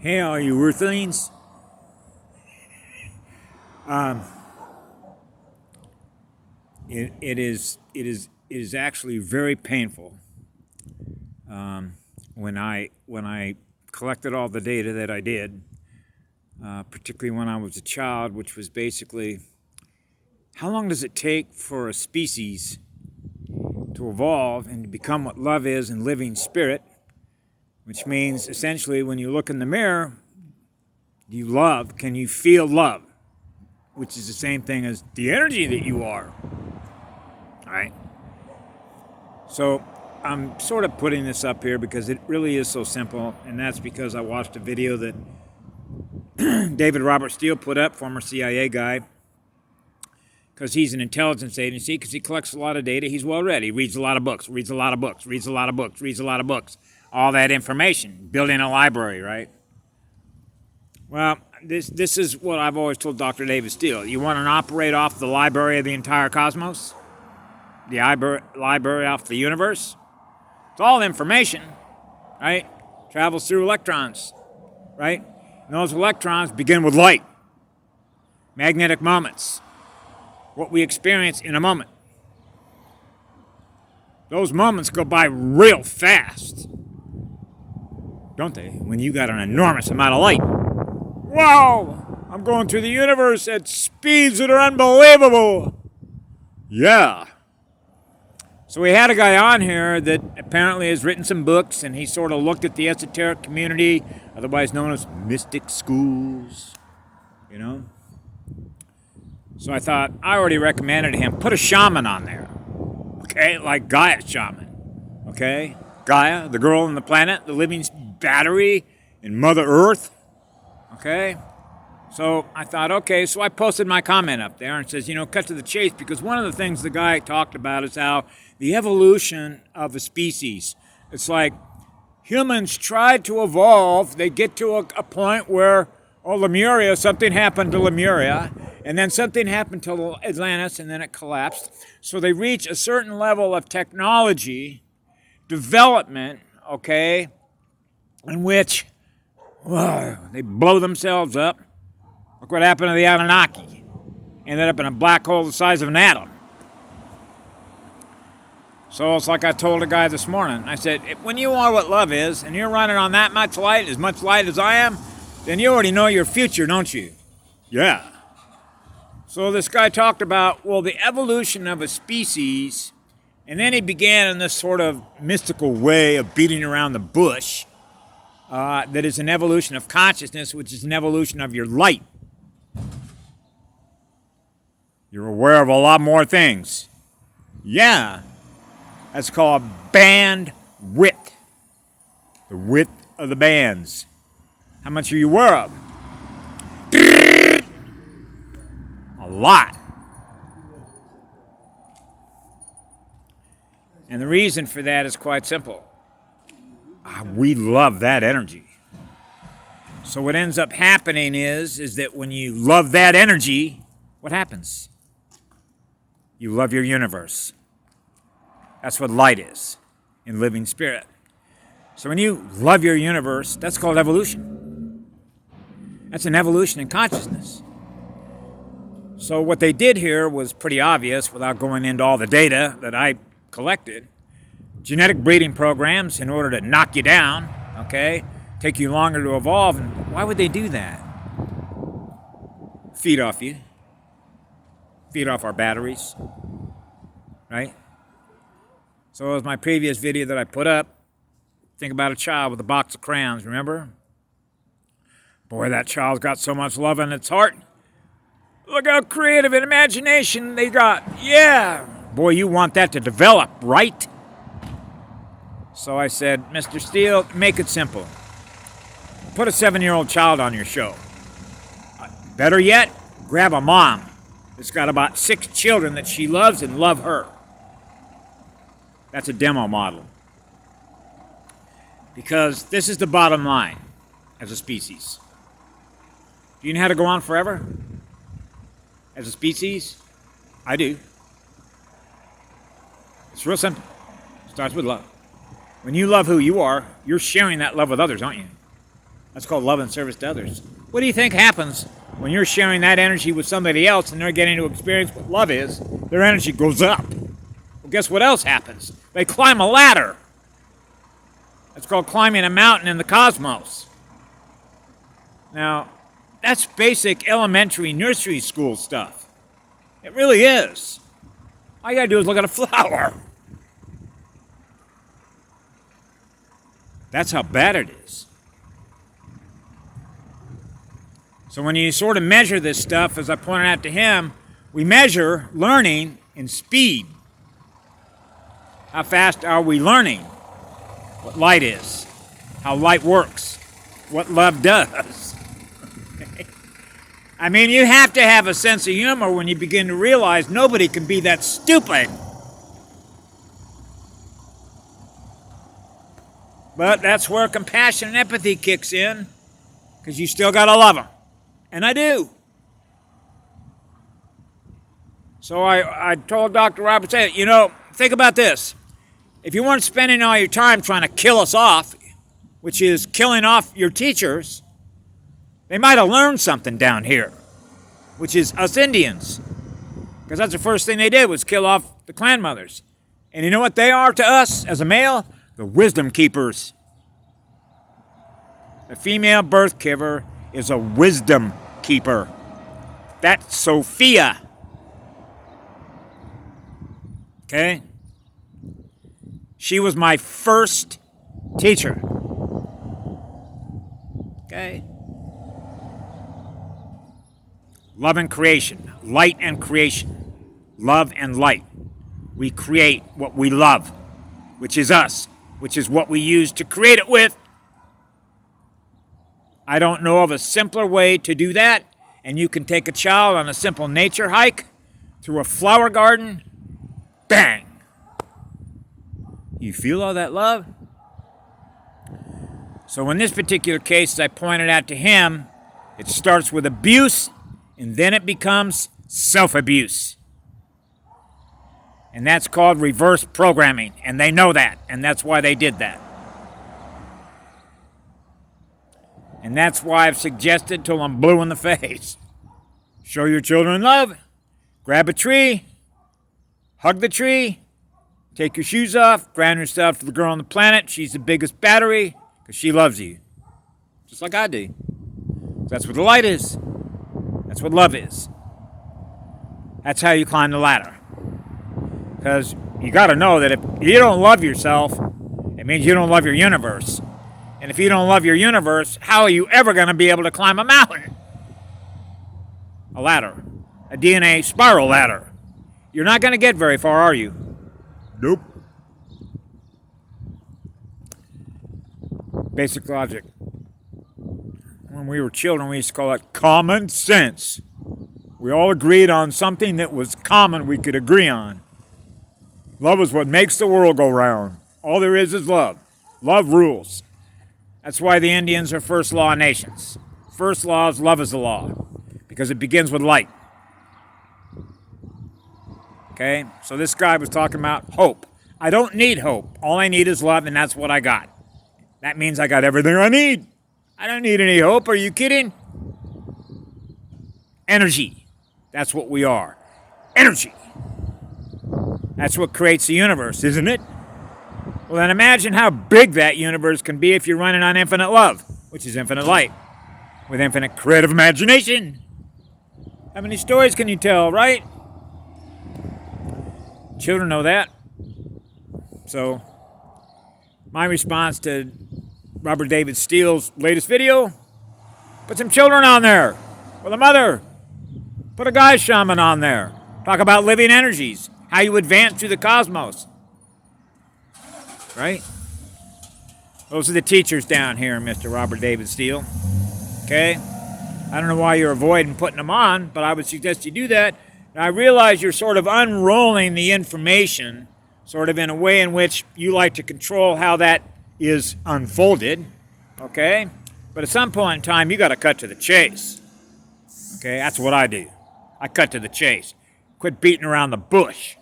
Hey, all you Earthlings. Um, it is actually very painful when I collected all the data that I did, particularly when I was a child, which was basically how long does it take for a species to evolve and to become what love is in living spirit, which means essentially when you look in the mirror, do you love? Can you feel love? Which is the same thing as the energy that you are. All right. So I'm sort of putting this up here because it really is so simple, and that's because I watched a video that David Robert Steele put up, former CIA guy, because he's an intelligence agency, because he collects a lot of data. He's well read. He reads a lot of books, reads a lot of books, reads a lot of books, reads a lot of books. All that information, building a library, right? Well, this is what I've always told Dr. David Steele. You want to operate off the library of the entire cosmos? The library off the universe? It's all information, right? Travels through electrons, right? And those electrons begin with light. Magnetic moments. What we experience in a moment. Those moments go by real fast, don't they? When you got an enormous amount of light. Wow! I'm going through the universe at speeds that are unbelievable. Yeah. So we had a guy on here that apparently has written some books, and he sort of looked at the esoteric community, otherwise known as mystic schools, you know? So I thought, I already recommended him, put a shaman on there, okay? Like Gaia shaman, okay? Gaia, the girl on the planet, the living battery in Mother Earth, okay? So I thought, okay, so I posted my comment up there and says, cut to the chase, because one of the things the guy talked about is how the evolution of a species, it's like humans tried to evolve, they get to a point where, Lemuria, something happened to Lemuria, and then something happened to Atlantis, and then it collapsed. So they reach a certain level of technology, development, okay, in which they blow themselves up. Look what happened to the Anunnaki. Ended up in a black hole the size of an atom. So it's like I told a guy this morning. I said, when you are what love is, and you're running on that much light as I am, then you already know your future, don't you? Yeah. So this guy talked about, the evolution of a species, and then he began in this sort of mystical way of beating around the bush, that is an evolution of consciousness, which is an evolution of your light. You're aware of a lot more things. Yeah. That's called band width. The width of the bands. How much are you aware of? A lot. And the reason for that is quite simple. We love that energy. So what ends up happening is that when you love that energy, what happens? You love your universe. That's what light is in living spirit. So when you love your universe, that's called evolution. That's an evolution in consciousness. So what they did here was pretty obvious without going into all the data that I collected. Genetic breeding programs in order to knock you down, okay? Take you longer to evolve. And why would they do that? Feed off you. Feed off our batteries, right? So as my previous video that I put up, think about a child with a box of crayons, remember? Boy, that child's got so much love in its heart. Look how creative and imagination they got. Yeah. Boy, you want that to develop, right? So I said, Mr. Steele, make it simple. Put a 7-year-old child on your show. Better yet, grab a mom that's got about 6 children that she loves and love her. That's a demo model. Because this is the bottom line as a species. Do you know how to go on forever? As a species? I do. It's real simple. It starts with love. When you love who you are, you're sharing that love with others, aren't you? That's called love and service to others. What do you think happens when you're sharing that energy with somebody else and they're getting to experience what love is? Their energy goes up. Well, guess what else happens? They climb a ladder. That's called climbing a mountain in the cosmos. Now, that's basic elementary nursery school stuff. It really is. All you gotta do is look at a flower. That's how bad it is. So when you sort of measure this stuff, as I pointed out to him, we measure learning in speed. How fast are we learning what light is, how light works, what love does? I mean, you have to have a sense of humor when you begin to realize nobody can be that stupid. But that's where compassion and empathy kicks in, because you still got to love them. And I do. So I told Dr. Roberts, hey, you know, think about this. If you weren't spending all your time trying to kill us off, which is killing off your teachers, they might have learned something down here, which is us Indians. Because that's the first thing they did was kill off the clan mothers. And you know what they are to us as a male? The wisdom keepers. The female birth giver is a wisdom keeper. That's Sophia. Okay? She was my first teacher. Okay? Love and creation. Light and creation. Love and light. We create what we love, which is us, which is what we use to create it with. I don't know of a simpler way to do that, and you can take a child on a simple nature hike through a flower garden. Bang! You feel all that love? So in this particular case, as I pointed out to him, it starts with abuse, and then it becomes self-abuse. And that's called reverse programming, and they know that, and that's why they did that. And that's why I've suggested till I'm blue in the face. Show your children love. Grab a tree. Hug the tree. Take your shoes off. Ground yourself to the girl on the planet. She's the biggest battery because she loves you. Just like I do. That's what the light is. That's what love is. That's how you climb the ladder. Because you got to know that if you don't love yourself, it means you don't love your universe. And if you don't love your universe, how are you ever going to be able to climb a mountain? A ladder. A DNA spiral ladder. You're not going to get very far, are you? Nope. Basic logic. When we were children, we used to call it common sense. We all agreed on something that was common we could agree on. Love is what makes the world go round. All there is love. Love rules. That's why the Indians are first law nations. First law is love is the law, because it begins with light. Okay? So this guy was talking about hope. I don't need hope. All I need is love, and that's what I got. That means I got everything I need. I don't need any hope. Are you kidding? Energy. That's what we are. Energy. That's what creates the universe, isn't it? Well, then imagine how big that universe can be if you're running on infinite love, which is infinite light, with infinite creative imagination. How many stories can you tell, right? Children know that. So, my response to Robert David Steele's latest video, put some children on there with a mother. Put a guy shaman on there. Talk about living energies, how you advance through the cosmos. Right? Those are the teachers down here, Mr. Robert David Steele. Okay? I don't know why you're avoiding putting them on, but I would suggest you do that. And I realize you're sort of unrolling the information, sort of in a way in which you like to control how that is unfolded. Okay? But at some point in time, you got to cut to the chase. Okay? That's what I do. I cut to the chase. Quit beating around the bush.